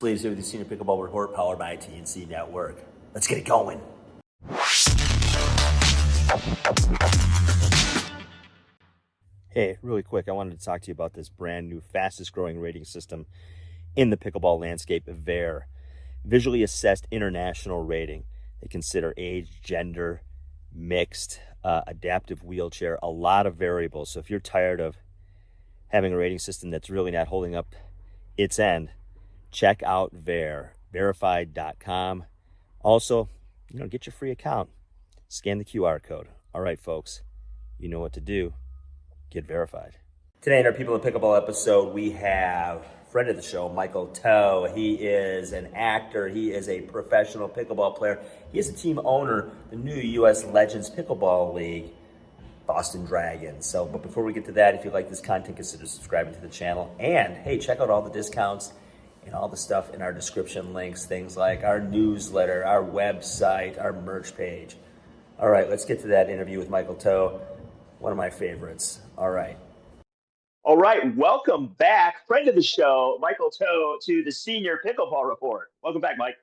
Sleeves here with the Senior Pickleball Report powered by TNC Network. Let's get it going. Hey, really quick, I wanted to talk to you about this brand new, fastest growing rating system in the pickleball landscape, VAIR, Visually Assessed International Rating. They consider age, gender, mixed, adaptive wheelchair, a lot of variables. So if you're tired of having a rating system that's really not holding up its end, check out VAIR, verified.com. Also, get your free account. Scan the QR code. All right, folks, you know what to do. Get verified. Today in our People in Pickleball episode, we have friend of the show, Michael Toe. He is an actor. He is a professional pickleball player. He is a team owner, the new U.S. Legends Pickleball League, Boston Dragons. But before we get to that, if you like this content, consider subscribing to the channel. And hey, check out all the discounts and all the stuff in our description links, things like our newsletter, our website, our merch page. All right, let's get to that interview with Michael Toe, one of my favorites. All right, welcome back, friend of the show, Michael Toe, to the Senior Pickleball Report. Welcome back, Mike.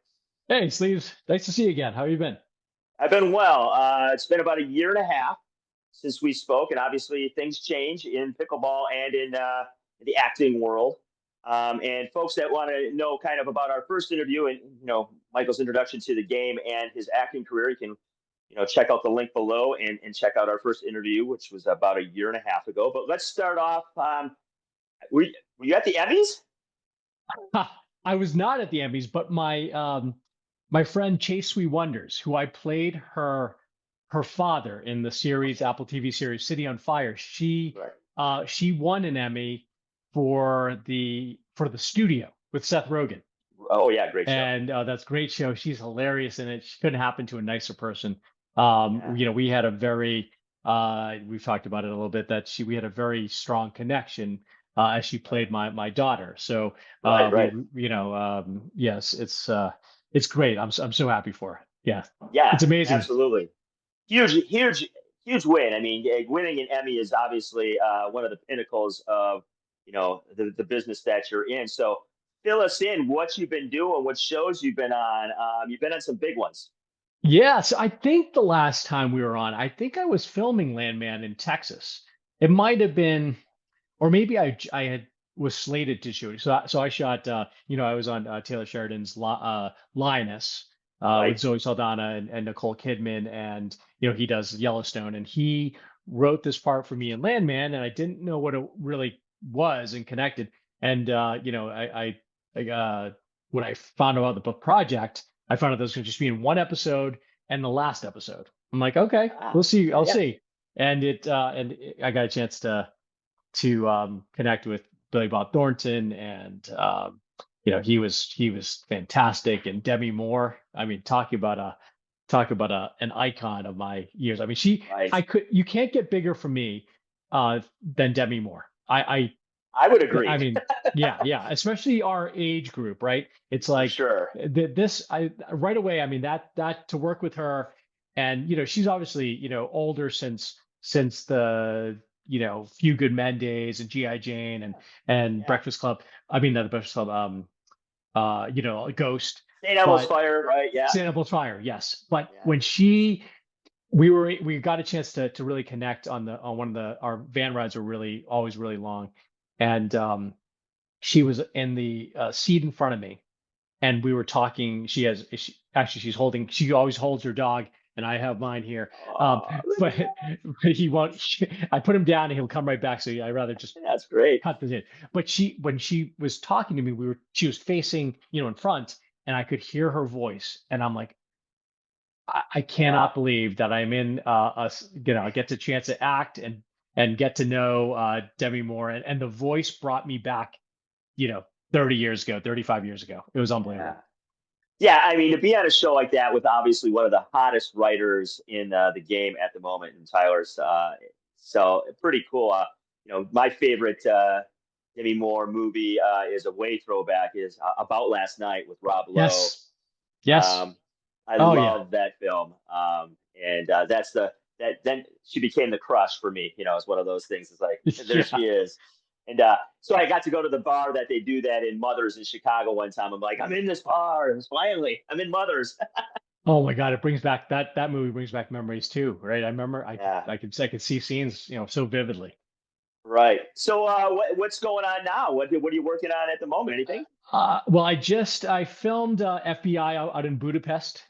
Hey, Sleeves. Nice to see you again. How have you been? I've been well. It's been about a year and a half since we spoke, and obviously things change in pickleball and in the acting world. And folks that want to know kind of about our first interview and, Michael's introduction to the game and his acting career, you can, check out the link below and check out our first interview, which was about a year and a half ago. But let's start off. Were you at the Emmys? I was not at the Emmys, but my friend Chase Sweet Wonders, who I played her father in the series, Apple TV series City on Fire, she won an Emmy for the studio with Seth Rogen. Oh yeah, great show. And that's a great show. She's hilarious in it. She couldn't happen to a nicer person. We had a very we've talked about it a little bit that we had a very strong connection as she played my daughter. So right. yes, it's great. I'm so happy for her. Yeah, Yeah, it's amazing. Absolutely. Huge win. I mean, winning an Emmy is obviously one of the pinnacles of the business that you're in. So fill us in what you've been doing, what shows you've been on. You've been on some big ones. Yeah, so I think the last time we were on, I think I was filming Landman in Texas. It might have been, or maybe I had was slated to shoot. So I shot. I was on Taylor Sheridan's Lioness with Zoe Saldana and Nicole Kidman, and he does Yellowstone, and he wrote this part for me in Landman, and I didn't know what it really was and connected. And when I found out the project, I found out this was going to just be in one episode and the last episode. I'm like, okay, we'll see. I'll see. And I got a chance to connect with Billy Bob Thornton, and he was fantastic. And Demi Moore, I mean, talk about an icon of my years. I mean, you can't get bigger for me than Demi Moore. I would agree. I mean, yeah, especially our age group, right? It's like sure. Right away. I mean, that to work with her, and she's obviously older since the Few Good Men days and GI Jane and Breakfast Club. I mean, not the Breakfast Club. Ghost. St. Elmo's Fire, right? Yeah. St. Elmo's Fire, yes. But when we got a chance to really connect on one of our van rides were always really long. And she was in the seat in front of me, and we were talking. She always holds her dog, and I have mine here. But he won't. I put him down, and he'll come right back. So I rather just that's great. Cut this in. But when she was talking to me, she was facing in front, and I could hear her voice, and I'm like, I cannot believe that I'm in get the chance to act and get to know Demi Moore, and the voice brought me back, 30 years ago, 35 years ago. It was unbelievable. Yeah, I mean, to be on a show like that with obviously one of the hottest writers in the game at the moment, in Tyler's, so pretty cool. My favorite Demi Moore movie is a way throwback is About Last Night with Rob Lowe. Yes. I love that film, and then she became the crush for me. It's one of those things. It's like there she is. And so I got to go to the bar that they do that in Mothers in Chicago one time. I'm like, I'm in this bar. And finally, I'm in Mothers. Oh my God, it brings back that movie brings back memories too, right? I remember Yeah, I could see scenes, so vividly. right. So what's going on now? What are you working on at the moment? Anything? Well, I filmed FBI out in Budapest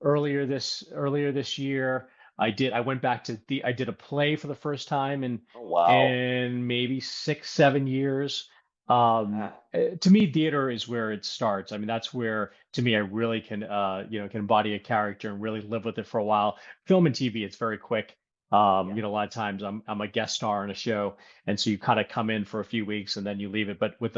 earlier this year. I went back to I did a play for the first time Oh wow. in maybe 6 7 years. Ah, To me, theater is where it starts. I mean, that's where to me I really can can embody a character and really live with it for a while. Film and TV, it's very quick. yeah. A lot of times I'm a guest star in a show, and so you kind of come in for a few weeks and then you leave it. But with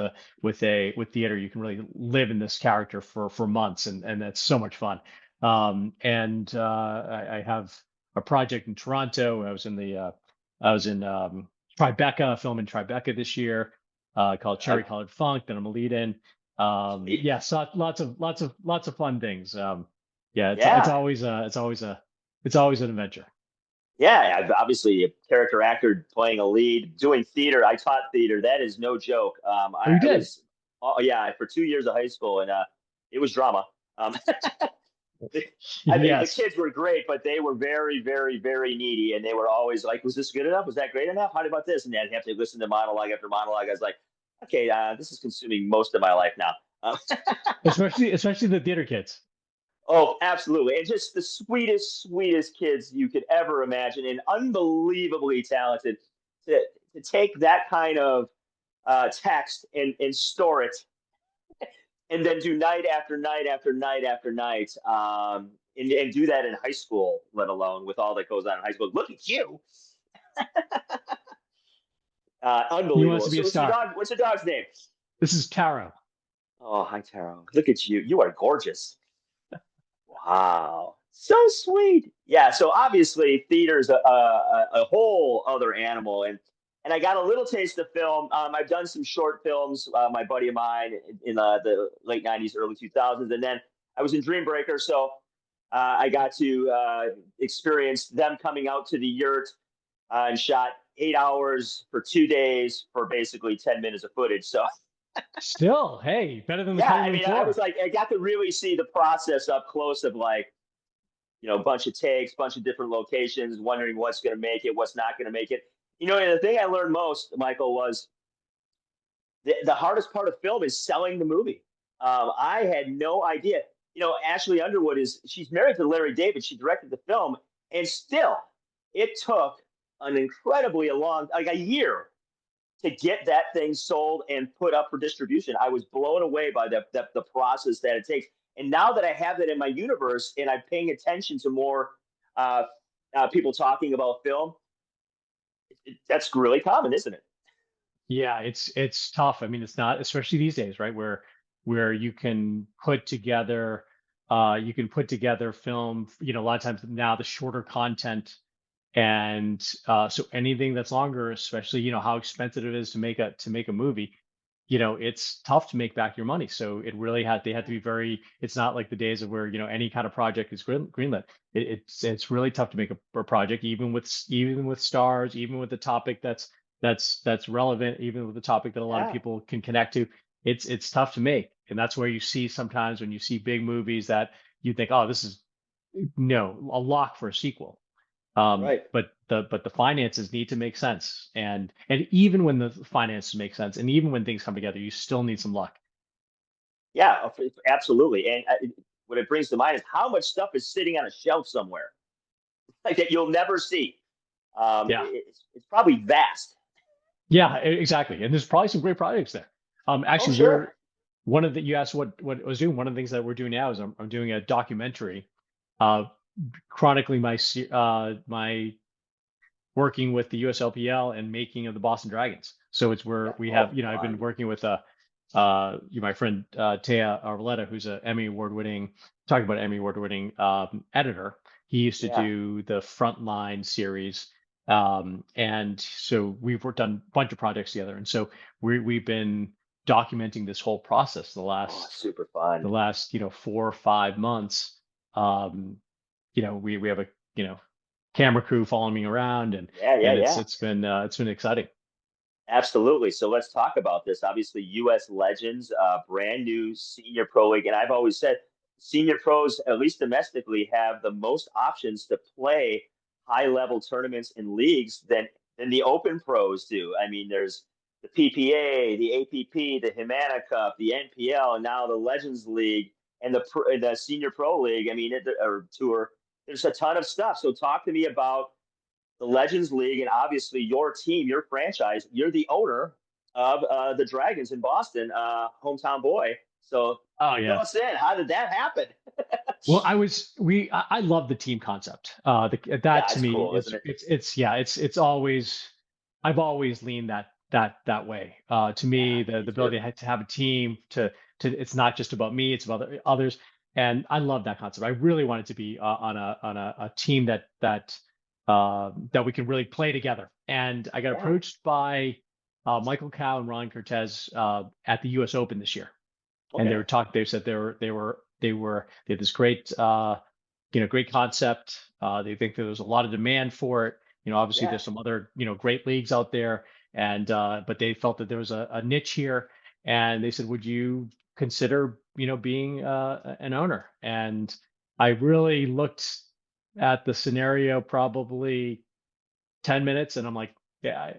theater you can really live in this character for months, and that's so much fun. And I have a project in Toronto. I was in Tribeca, film in Tribeca this year, called Cherry Colored Funk, that I'm a lead in. Sweet. Yeah, so lots of fun things. Yeah, Yeah. it's always an adventure. Yeah, I've obviously a character actor playing a lead, doing theater. I taught theater. That is no joke. Oh, you I did? was, oh yeah, for 2 years of high school, and it was drama. Um, I mean, the Yes. kids were great, but they were very, very, very needy, and they were always like, "Was this good enough? Was that great enough? How about this?" And I'd have to listen to monologue after monologue. I was like, "Okay, this is consuming most of my life now." Especially the theater kids. Oh, absolutely. And just the sweetest, sweetest kids you could ever imagine, and unbelievably talented to, to take that kind of text and store it and then do night after night after night after night. And do that in high school, let alone with all that goes on in high school. Look at you. He wants Unbelievable. to be a So star. what's your dog's name? This is Taro. Oh, hi, Taro. Look at you. You are gorgeous. Wow. So sweet. Yeah. So obviously, theater's a whole other animal, and I got a little taste of film. I've done some short films. My buddy of mine in the late '90s, early 2000s, and then I was in Dream Breaker, so I got to experience them coming out to the yurt and shot 8 hours for 2 days for basically 10 minutes of footage. So Still, hey, better than the yeah, cutting I room mean, I was floor. like, I got to really see the process up close of like a bunch of takes, bunch of different locations, wondering what's going to make it, what's not going to make it. And the thing I learned most, Michael, was the hardest part of film is selling the movie. I had no idea. Ashley Underwood she's married to Larry David. She directed the film, and still, it took an incredibly long, like a year, to get that thing sold and put up for distribution. I was blown away by the process that it takes. And now that I have that in my universe and I'm paying attention to more uh, people talking about film, that's really common, isn't it? Yeah, it's tough. I mean, it's not, especially these days, right? Where you can put together film, a lot of times now the shorter content, and so anything that's longer, especially, how expensive it is to make a movie, it's tough to make back your money. So they had to be very, it's not like the days of where, any kind of project is greenlit. It's really tough to make a project, even with stars, even with the topic that's relevant, even with the topic that a lot of Yeah, people can connect to. It's tough to make. And that's where you see sometimes when you see big movies that you think, oh, this is no a lock for a sequel. right. But the finances need to make sense, and even when the finances make sense, and even when things come together, you still need some luck. Yeah, absolutely. And what it brings to mind is how much stuff is sitting on a shelf somewhere like that you'll never see. Yeah, It's probably vast. yeah, exactly. And there's probably some great projects there. Oh, Actually, sure. one of the you asked what I was doing. One of the things that we're doing now is I'm doing a documentary, uh, chronicling my working with the USLPL and making of the Boston Dragons. So it's where Yeah. we have, Oh, I've been fun. working with my friend Taya Arboleta, who's an Emmy Award winning, talking about Emmy Award winning editor. He used to Yeah. do the Frontline series, and so we've worked on a bunch of projects together. And so we've been documenting this whole process Oh, super fun. the last 4 or 5 months. Um, we have a camera crew following me around, Yeah, yeah, and yeah. it's been exciting. Absolutely. So let's talk about this. Obviously, U.S. Legends, brand new senior pro league, and I've always said senior pros, at least domestically, have the most options to play high level tournaments and leagues than the open pros do. I mean, there's the PPA, the APP, the Humana Cup, the NPL, and now the Legends League and the Senior Pro League. I mean, or tour. There's a ton of stuff. So talk to me about the Legends League, and obviously your team, your franchise, you're the owner of the Dragons in Boston, hometown boy. So Oh fill yeah. us in. How did that happen? Well, I love the team concept. That Yeah, to it's me cool, is isn't it? it's always, I've always leaned that way. To me, Yeah, the me too. ability to have a team to it's not just about me, it's about others, and I love that concept. I really want it to be on a team that we can really play together. And I got Yeah. approached by Michael Cow and Ron Cortez at the U.S. Open this year, and they Okay. were talking. They said they had this great great concept. They think that there's a lot of demand for it. Obviously Yeah. there's some other great leagues out there, and but they felt that there was a niche here, and they said, would you consider being an owner? And I really looked at the scenario probably 10 minutes, and I'm like, yeah,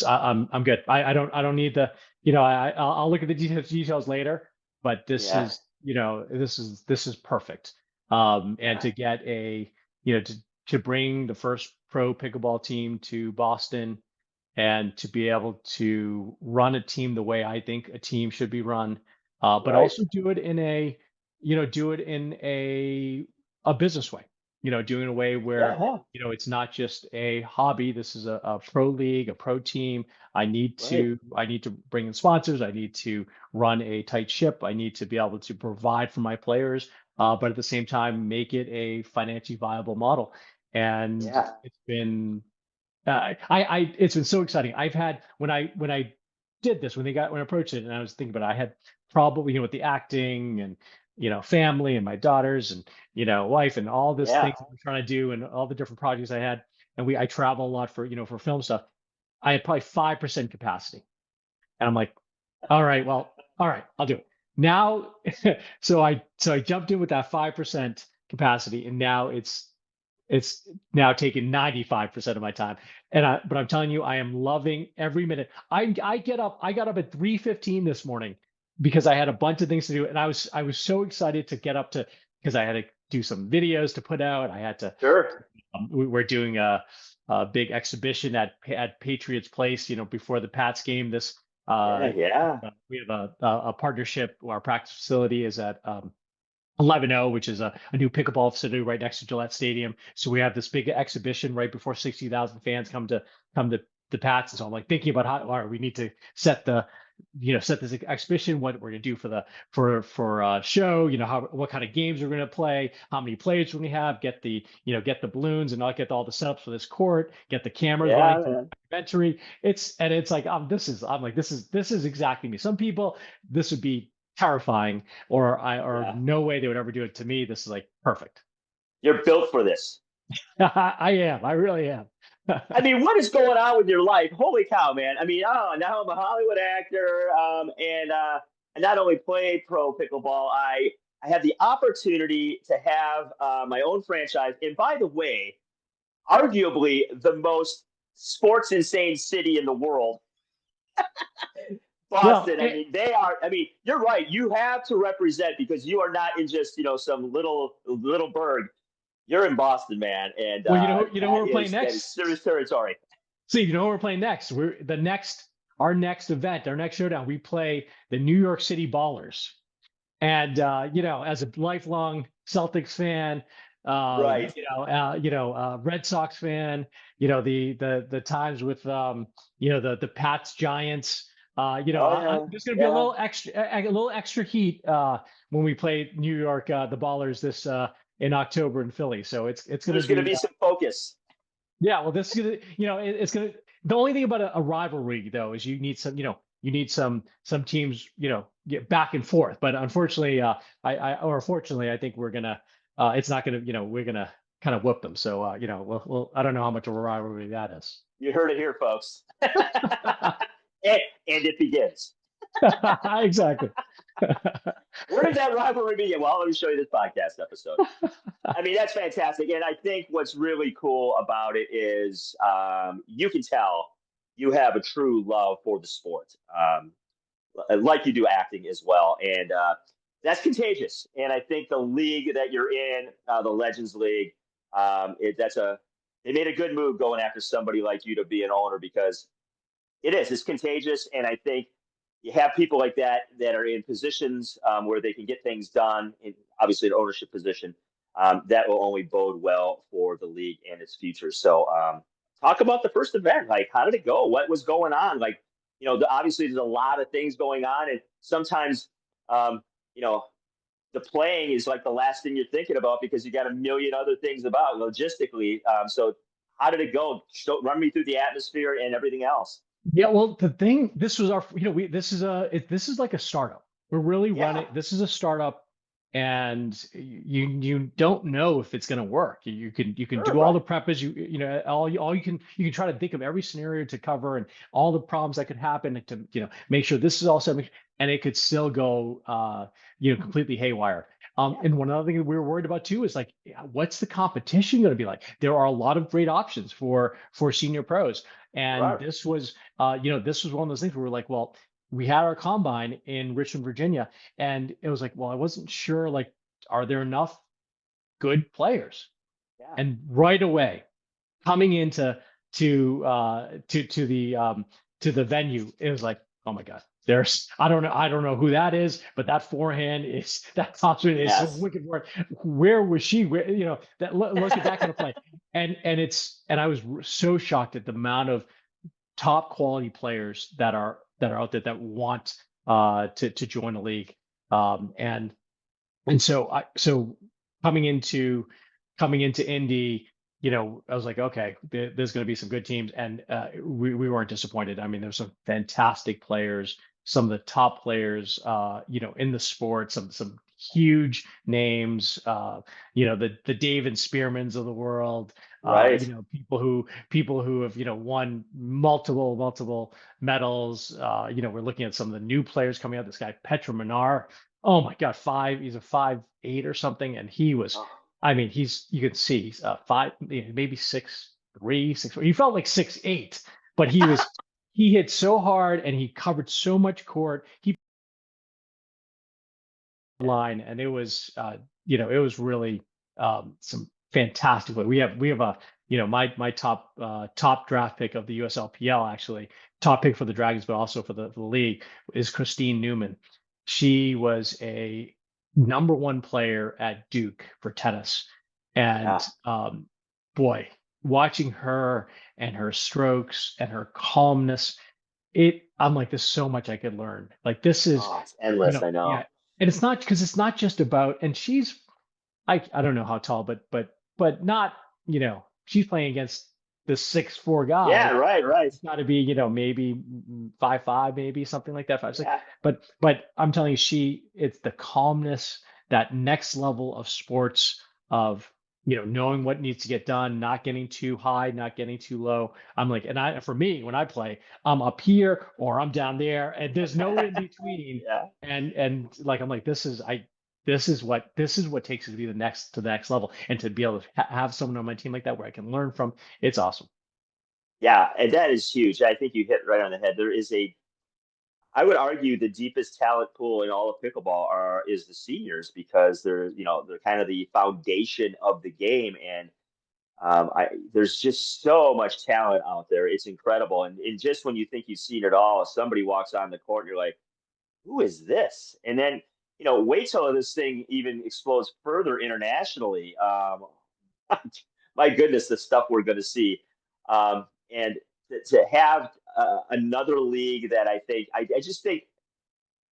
I'm good. I don't need the, I'll look at the details later, but this Yeah. is, this is perfect. And Yeah. to get to bring the first pro pickleball team to Boston, and to be able to run a team the way I think a team should be run, but Right. also do it in a business way, doing it in a way Yeah. where, Yeah. it's not just a hobby. This is a pro league, a pro team. Right. I need to bring in sponsors. I need to run a tight ship. I need to be able to provide for my players, but at the same time, make it a financially viable model. And Yeah. it's been it's been so exciting. I've had when I did this, when I approached it, and I was thinking about it, I had probably, with the acting and family and my daughters and wife and all this Yeah. things that we're trying to do and all the different projects I had, and I travel a lot for for film stuff. I had probably 5% capacity, and I'm like, all right, I'll do it now. So I jumped in with that 5% capacity, and now it's now taking 95% of my time. But I'm telling you, I am loving every minute. I got up at 3:15 this morning because I had a bunch of things to do. And I was so excited to get up to, because I had to do some videos to put out. I had to, Sure. we're doing a big exhibition at Patriots Place, before the Pats game. Yeah. Yeah. We have a partnership. Our practice facility is at 11-0, which is a new pickleball facility right next to Gillette Stadium. So we have this big exhibition right before 60,000 fans come to the Pats. And so I'm like thinking about how, all right, we need to set this exhibition, what we're gonna do for the for show, what kind of games we're gonna play, how many players we're gonna have, get the balloons and not get all the setups for this court, get the cameras running Yeah, for the man. documentary. It's like I'm like, this is exactly me. Some people, this would be terrifying, or Yeah. no way they would ever do it. To me, this is like perfect. You're built for this. I am. I really am. I mean, what is going on with your life? Holy cow, man. I mean, oh, now I'm a Hollywood actor, and I not only play pro pickleball, I have the opportunity to have my own franchise. And by the way, arguably the most sports insane city in the world, Well, Boston. I mean, they are. I mean, you're right. You have to represent because you are not in just some little burg. You're in Boston, man, and well, you know who we're playing that is next. serious territory. See, you know who we're playing next. Our next event, our next showdown. We play the New York City Ballers. And as a lifelong Celtics fan, Right. Red Sox fan, the times with the Pats Giants, Oh yeah, there's going to be yeah. a little extra heat when we play New York, the Ballers this in October in Philly. So it's going to There's going to be be some focus. yeah. Well, this is gonna, it's gonna. The only thing about a rivalry, though, is you need some teams, get back and forth. But unfortunately, or fortunately, I think it's not gonna, we're gonna kind of whoop them. So, I don't know how much of a rivalry that is. You heard it here, folks. and it begins. Exactly. Where did that rivalry begin? Well, let me show you this podcast episode. I mean, that's fantastic. And I think what's really cool about it is you can tell you have a true love for the sport, like you do acting as well. And that's contagious. And I think the league that you're in, the Legends League, they made a good move going after somebody like you to be an owner because it's contagious. And I think you have people like that that are in positions where they can get things done, in obviously an ownership position, that will only bode well for the league and its future. So, talk about the first event. Like, how did it go? What was going on? Like, obviously there's a lot of things going on, and sometimes, um, you know, the playing is like the last thing you're thinking about because you got a million other things about logistically. So, how did it go? Run me through the atmosphere and everything else. Yeah, well, the thing, this was our, this is like a startup. We're really Yeah, running, this is a startup, and you don't know if it's going to work. You can sure, do all right. the prep as all you can try to think of every scenario to cover and all the problems that could happen to, make sure this is all set, and it could still go, completely haywire. Yeah, And one other thing that we were worried about too is like, what's the competition going to be like? There are a lot of great options for senior pros, and right. this was one of those things where we're like, well, we had our combine in Richmond, Virginia, and it was like, well, I wasn't sure, like, are there enough good players? Yeah. And right away, coming into to the venue, it was like, oh my God, there's I don't know who that is, but that forehand is that topspin is so Yes. wicked. Where was she? Where that look at that kind of play, and I was so shocked at the amount of top quality players that are out there that want to join a league. And so coming into coming into Indy, I was like, okay, there's going to be some good teams, and we weren't disappointed. I mean, there's some fantastic players, some of the top players, in the sport, some huge names, the David Spearmans of the world, Right. people who have won multiple medals. We're looking at some of the new players coming out. This guy Petra Minar, oh my God, he's a 5'8" or something, and he was, Oh, I mean, you can see he's five, maybe 6'3", 6'4". He felt like 6'8", but he hit so hard and he covered so much court. He yeah. line, and it was really some fantastic play. We have a my top draft pick of the USLPL, actually, top pick for the Dragons, but also for the league, is Christine Newman. She was a number one player at Duke for tennis, and Yeah. boy, watching her and her strokes and her calmness, I'm like, there's so much I could learn. Like, this is, Oh, it's endless. I yeah. know. And it's not, because it's not just about, and she's, I don't know how tall, but not, she's playing against this 6'4" Yeah. guy. Right. Right. It's got to be, maybe 5'5", maybe something like that, 5'6". Yeah. But I'm telling you, it's the calmness, that next level of sports, of knowing what needs to get done, not getting too high, not getting too low. I'm like, for me, when I play, I'm up here or I'm down there, and there's no in between. Yeah. And like, I'm like, this is what takes it to be the next level, and to be able to have someone on my team like that where I can learn from. It's awesome. Yeah. And that is huge. I think you hit right on the head. I would argue the deepest talent pool in all of pickleball is the seniors because they're kind of the foundation of the game. And there's just so much talent out there. It's incredible. And just when you think you've seen it all, somebody walks on the court and you're like, who is this? And then, wait till this thing even explodes further internationally. My goodness, the stuff we're going to see. And to have another league that I just think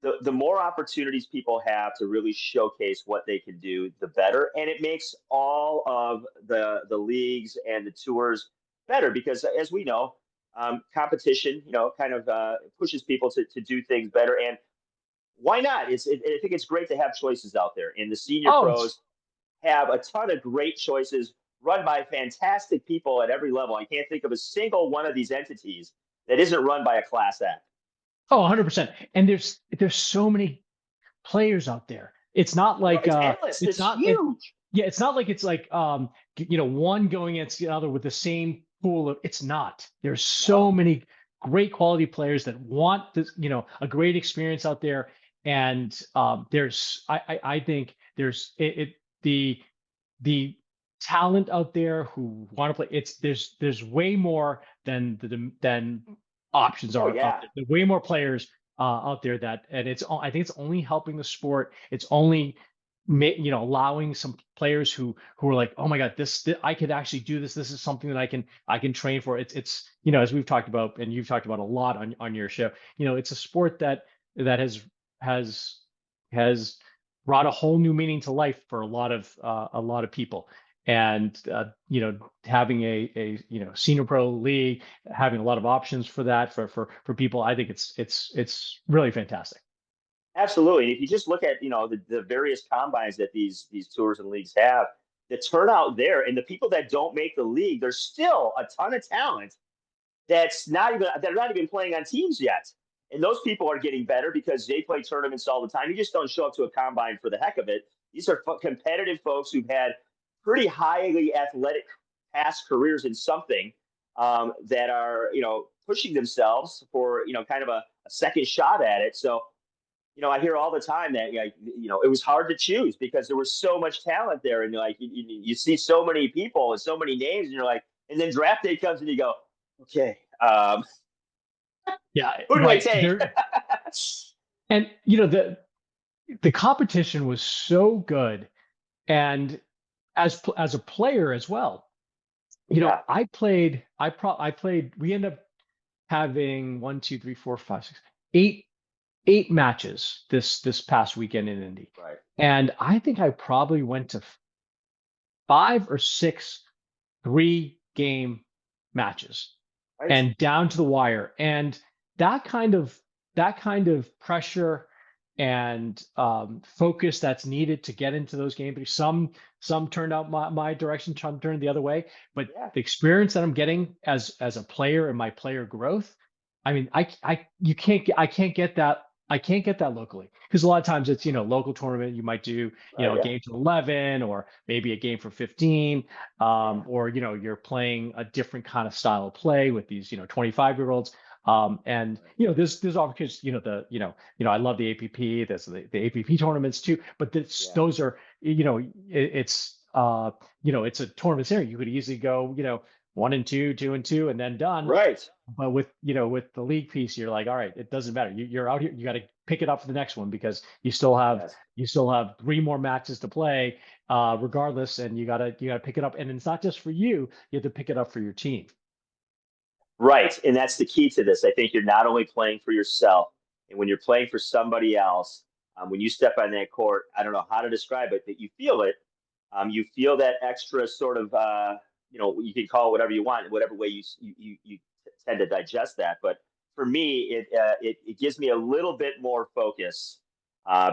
the more opportunities people have to really showcase what they can do, the better. And it makes all of the leagues and the tours better because, as we know, competition, kind of pushes people to do things better. And why not? I think it's great to have choices out there, and the senior Oh, it's pros have a ton of great choices run by fantastic people at every level. I can't think of a single one of these entities that isn't run by a class act. Oh, 100%. And there's so many players out there. It's not No, like it's endless. it's It's not it huge. yeah, it's not like it's like one going against the other with the same pool of it's not. There's so No. many great quality players that want this, a great experience out there. And I think there's the talent out there who want to play. There's way more than options Oh are out yeah. there. There's way more players out there and I think it's only helping the sport. It's only allowing some players who are like, oh my God, this I could actually do this. This is something that I can train for. It's as we've talked about and you've talked about a lot on your show. It's a sport that has has brought a whole new meaning to life for a lot of people. And having a senior pro league, having a lot of options for that for people, I think it's really fantastic. Absolutely. And if you just look at, the various combines that these tours and leagues have, the turnout there and the people that don't make the league, there's still a ton of talent that are not even playing on teams yet. And those people are getting better because they play tournaments all the time. You just don't show up to a combine for the heck of it. These are competitive folks who've had pretty highly athletic past careers in something, that are, pushing themselves for, kind of a second shot at it. So, I hear all the time that, it was hard to choose because there was so much talent there, and like you see so many people and so many names, and you're like, and then draft day comes and you go, okay, Yeah, who do I right take? there. And the competition was so good. And as a player as well, Yeah, I played we ended up having one, two, three, four, five, six, eight matches this past weekend in Indy. right, And I think I probably went to five or six 3-game matches right, and down to the wire. And that kind of that kind of pressure and focus that's needed to get into those games. Some turned out my direction, some turned the other way. But yeah, the experience that I'm getting as a player and my player growth, I mean, I can't get that locally because a lot of times it's local tournament you might do right, a yeah, game to 11 or maybe a game for 15, yeah, or you're playing a different kind of style of play with these 25-year-olds. And right, there's opportunities, I love the APP. There's the APP tournaments too, but yeah, those are, it's a tournament series. You could easily go, 1-2, 2-2, and then done. right, But with the league piece, you're like, all right, it doesn't matter. You're out here. You got to pick it up for the next one because yes, you still have three more matches to play, regardless, and you gotta pick it up. And it's not just for you. You have to pick it up for your team. right. And that's the key to this. I think you're not only playing for yourself, and when you're playing for somebody else, when you step on that court, I don't know how to describe it, but you feel it. You feel that extra sort of, you can call it whatever you want, whatever way you tend to digest that. But for me, it gives me a little bit more focus,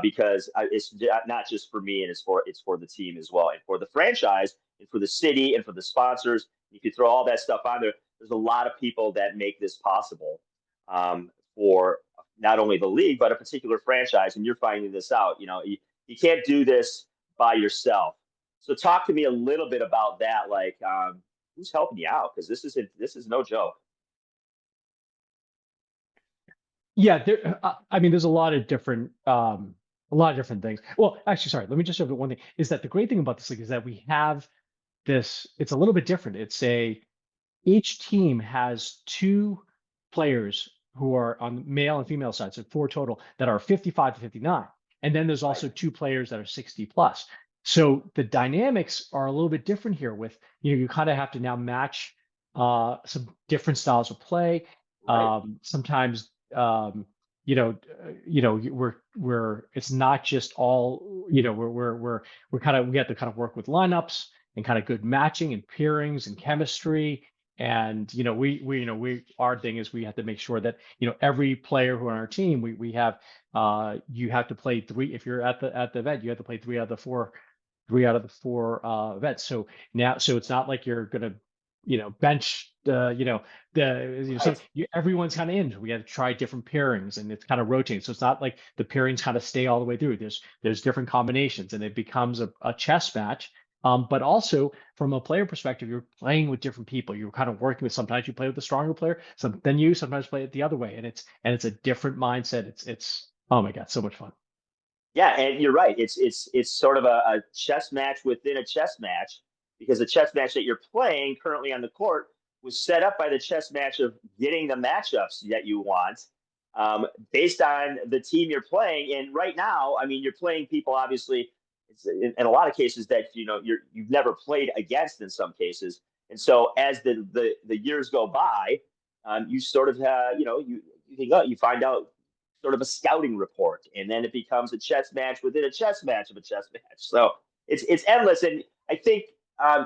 because it's not just for me, and it's for the team as well, and for the franchise, and for the city, and for the sponsors. You can throw all that stuff on there. There's a lot of people that make this possible, for not only the league but a particular franchise. And you're finding this out. You can't do this by yourself. So talk to me a little bit about that. Like, who's helping you out? Because this is no joke. Yeah, I mean, there's a lot of different things. Well, actually, sorry, let me just show you one thing. Is that the great thing about this league is that we have this. It's a little bit different. Each team has two players who are on the male and female side, so four total that are 55 to 59. And then there's Right, also two players that are 60 plus. So the dynamics are a little bit different here with, you kind of have to now match some different styles of play. right, Sometimes we're it's not just all, we're kind of we have to kind of work with lineups and kind of good matching and pairings and chemistry. And we our thing is we have to make sure that every player who on our team, we have you have to play three. If you're at the event, you have to play three out of the four events. So it's not like you're gonna bench, Right. everyone's kind of in. We have to try different pairings, and it's kind of rotating. So it's not like the pairings kind of stay all the way through. There's different combinations, and it becomes a chess match. But also from a player perspective, you're playing with different people. You're kind of working with. Sometimes you play with the stronger player, then you sometimes play it the other way, and it's a different mindset. It's oh my god, so much fun. Yeah, and you're right. It's sort of a chess match within a chess match because the chess match that you're playing currently on the court was set up by the chess match of getting the matchups that you want based on the team you're playing. And right now, I mean, you're playing people obviously in a lot of cases that you've never played against in some cases. And so as the years go by, you sort of you find out sort of a scouting report, and then it becomes a chess match within a chess match of a chess match. So it's endless, and I think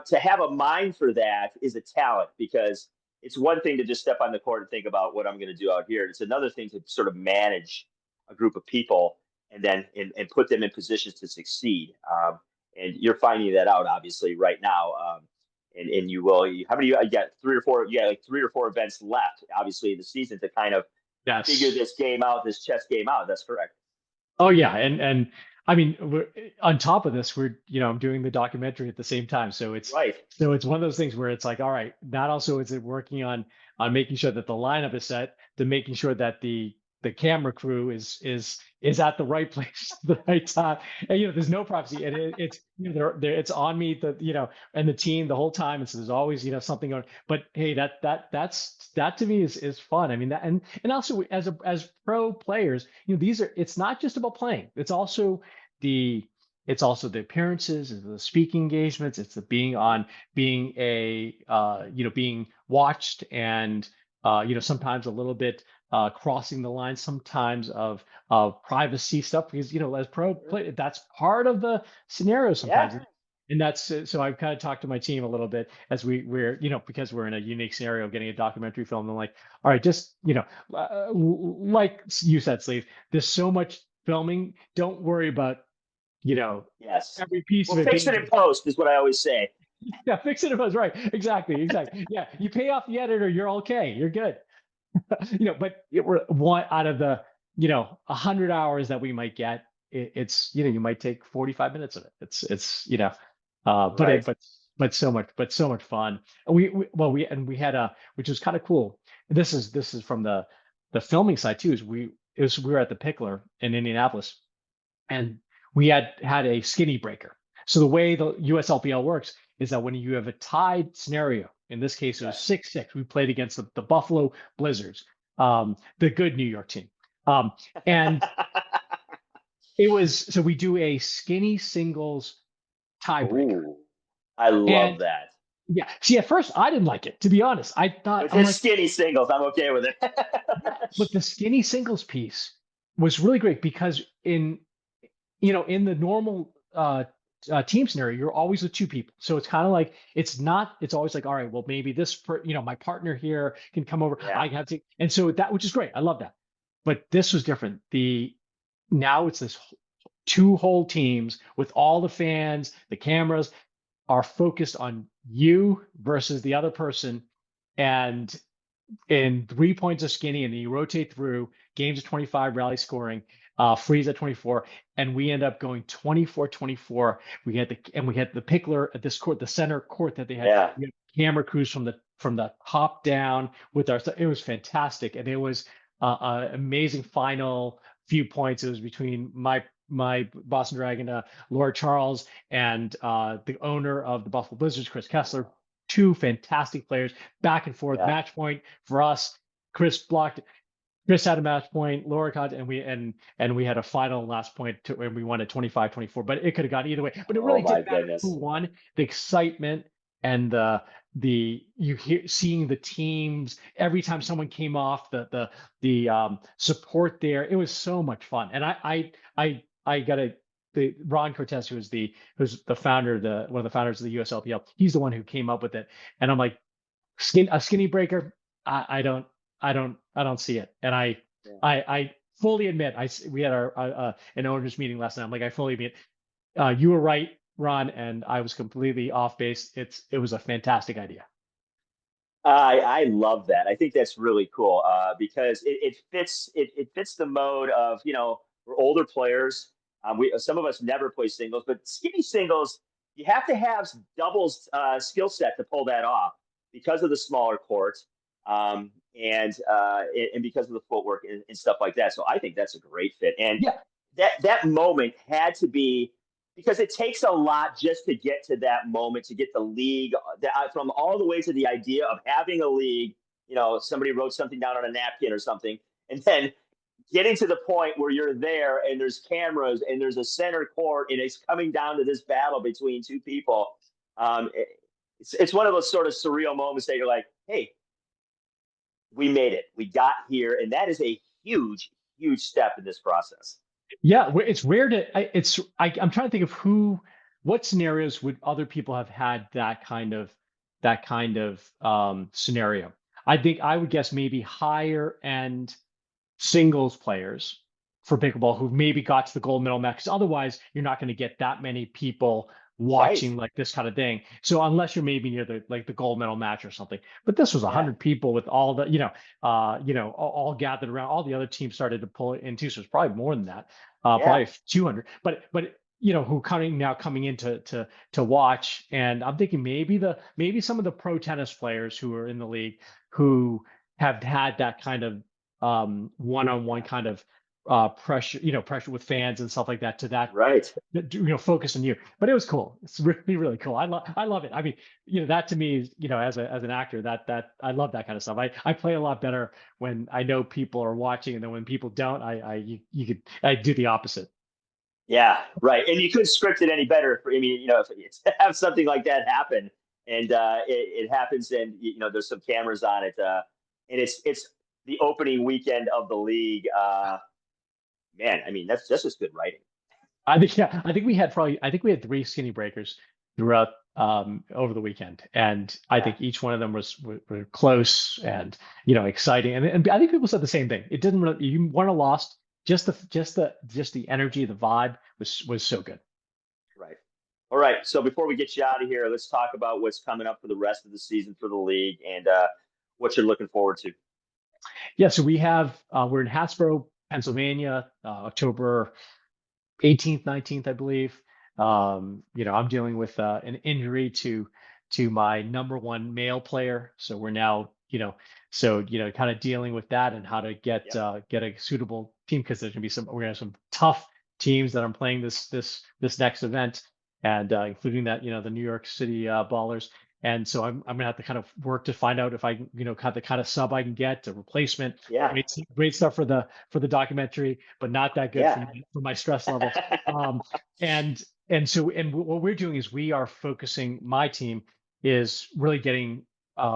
to have a mind for that is a talent because it's one thing to just step on the court and think about what I'm going to do out here. It's another thing to sort of manage a group of people and then and put them in positions to succeed. And you're finding that out obviously right now. And you will. How many? You got three or four. You got like three or four events left, obviously, in the season to kind of figure Yes. this game out, this chess game out. That's correct. Oh yeah, and I mean, on top of this, I'm doing the documentary at the same time, Right. so it's one of those things where it's like, all right, not also is it working on making sure that the lineup is set, to making sure that the camera crew is at the right place at the right time, and there's no privacy, and it's it's on me, and the team the whole time, and so there's always something on. But hey, that to me is fun. I mean that, and also as pro players, it's not just about playing. The it's also the appearances, it's the speaking engagements, it's the being being watched, and sometimes a little bit crossing the line sometimes of privacy stuff, because as pro play, that's part of the scenario Yeah. sometimes. And that's so I've kind of talked to my team a little bit as we're because we're in a unique scenario getting a documentary film. I'm like, all right, just like you said, Sleeve, there's so much filming. Don't worry about you know Yes. every piece Well, of it fix being it in post is what I always say. yeah, fix it if I was right. Exactly. Yeah, you pay off the editor, you're okay, you're good. But we're one out of the 100 hours that we might get. It's you might take 45 minutes of it. It's but Right. so much fun. And we had a, which was kind of cool. This is from the filming side too. We were at the Pickler in Indianapolis, and we had a skinny breaker. So the way the USLPL works is that when you have a tied scenario, in this case it was Yes. 6-6, we played against the Buffalo Blizzards, the good New York team, and it was so we do a skinny singles tiebreaker, Ooh, I love and that. yeah, see, at first I didn't like it, to be honest. If I'm it's like, skinny singles, I'm okay with it. yeah, but the skinny singles piece was really great because in the normal team scenario, you're always with two people. So it's kind of like it's always like, all right, well, maybe my partner here can come over. Yeah. I have to, and so that, which is great. I love that. But this was different. Now it's this two whole teams with all the fans, the cameras are focused on you versus the other person. And in 3 points of skinny, and then you rotate through games of 25 rally scoring, freeze at 24, and we end up going 24-24. We had the Pickler at this court, the center court that they had. Yeah. We had camera crews from the top down with our. It was fantastic, and it was an amazing final few points. It was between my Boston Dragon, Lord Charles, and the owner of the Buffalo Blizzards, Chris Kessler. Two fantastic players, back and forth, Yeah. match point for us. Chris blocked. Chris had a match point, Laura caught, and we had a final last point and we won at 25-24. But it could have gone either way. But it Oh really my didn't matter who goodness. won. The excitement and seeing the teams every time someone came off, the support there. It was so much fun. And I got to the Ron Cortez, who's the founder, one of the founders of the USLPL. He's the one who came up with it. And I'm like, a skinny breaker. I don't see it. And Yeah. I fully admit, we had an owners meeting last night. I'm like, I fully admit, you were right, Ron, and I was completely off base. It was a fantastic idea. I love that. I think that's really cool because it fits the mode of we're older players. Some of us never play singles, but skinny singles you have to have doubles skill set to pull that off because of the smaller courts and because of the footwork and stuff like that. So I think that's a great fit. And Yeah, that moment had to be because it takes a lot just to get to that moment, to get the league from all the way to the idea of having a league. Somebody wrote something down on a napkin or something, and then getting to the point where you're there and there's cameras and there's a center court and it's coming down to this battle between two people. It's one of those sort of surreal moments that you're like, hey, we made it. We got here. And that is a huge, huge step in this process. yeah. It's rare to. I'm trying to think of what scenarios would other people have had that kind of scenario. I think I would guess maybe higher end singles players for pickleball who maybe got to the gold medal match. 'Cause otherwise, you're not going to get that many people Right. watching like this kind of thing. So unless you're maybe near the gold medal match or something. But this was Yeah. 100 people with all the all gathered around. All the other teams started to pull it in too, so it's probably more than that, Yeah. probably 200. But who coming in to watch, and I'm thinking maybe some of the pro tennis players who are in the league who have had that kind of one-on-one kind of pressure with fans and stuff like that to that Right. focus on you. But it was cool. It's really, really cool. I love it. I mean, that to me is, as an actor, that I love that kind of stuff. I play a lot better when I know people are watching, and then when people don't, I do the opposite. Yeah, right. And you couldn't script it any better. I mean, if to have something like that happen, and it happens, and there's some cameras on it, and it's the opening weekend of the league. Man, I mean, that's just good writing. I think we had three skinny breakers throughout over the weekend, and I Yeah, think each one of them were close and exciting, and I think people said the same thing. It didn't really, you won or lost, just the energy, the vibe was so good. right. All right. So before we get you out of here, let's talk about what's coming up for the rest of the season for the league and what you're looking forward to. Yeah, so we're in Hatboro, Pennsylvania, October 18th, 19th, I believe. I'm dealing with an injury to my number one male player, so we're now, kind of dealing with that and how to Yep. get a suitable team, because we're gonna have some tough teams that I'm playing this next event, and including that, the New York City Ballers. And so I'm gonna have to kind of work to find out if I, kind the kind of sub I can get, a replacement. Yeah. Great stuff for the documentary, but not that good Yeah. for my stress level. Um, and what we're doing is we are focusing. My team is really getting.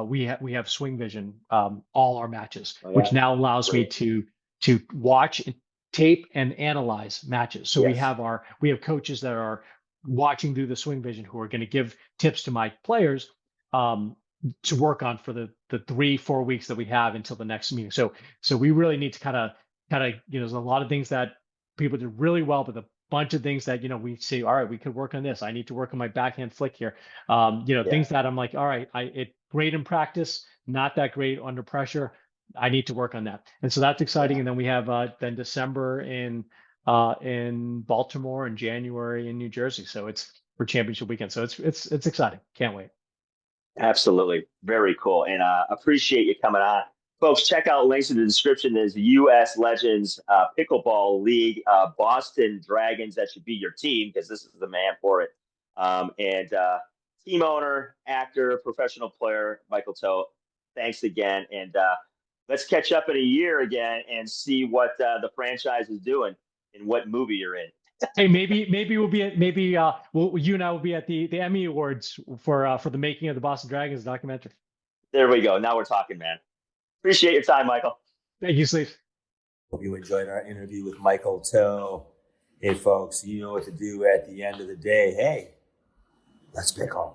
We have swing vision all our matches, Oh which yeah. now allows me Great. to watch, tape, and analyze matches. So Yes. we have coaches that are watching through the swing vision who are going to give tips to my players um, to work on for the 3-4 weeks that we have until the next meeting. So we really need to kind of there's a lot of things that people did really well, but a bunch of things that we say, all right, we could work on this. I need to work on my backhand flick here. Yeah. Things that I'm like, all right, it great in practice, not that great under pressure. I need to work on that. And so that's exciting. Yeah. And then we have then December in Baltimore, and January in New Jersey. So it's for championship weekend. So it's exciting. Can't wait. Absolutely. Very cool. And appreciate you coming on. Folks, check out links in the description. There's U.S. Legends Pickleball League, Boston Dragons. That should be your team because this is the man for it. And team owner, actor, professional player, Michael Toe. Thanks again. And let's catch up in a year again and see what the franchise is doing and what movie you're in. Hey, maybe we'll be at you and I will be at the Emmy Awards for the making of the Boston Dragons documentary. There we go. Now we're talking, man. Appreciate your time, Michael. Thank you, Steve. Hope you enjoyed our interview with Michael Toe. Hey, folks, you know what to do at the end of the day. Hey, let's pick home.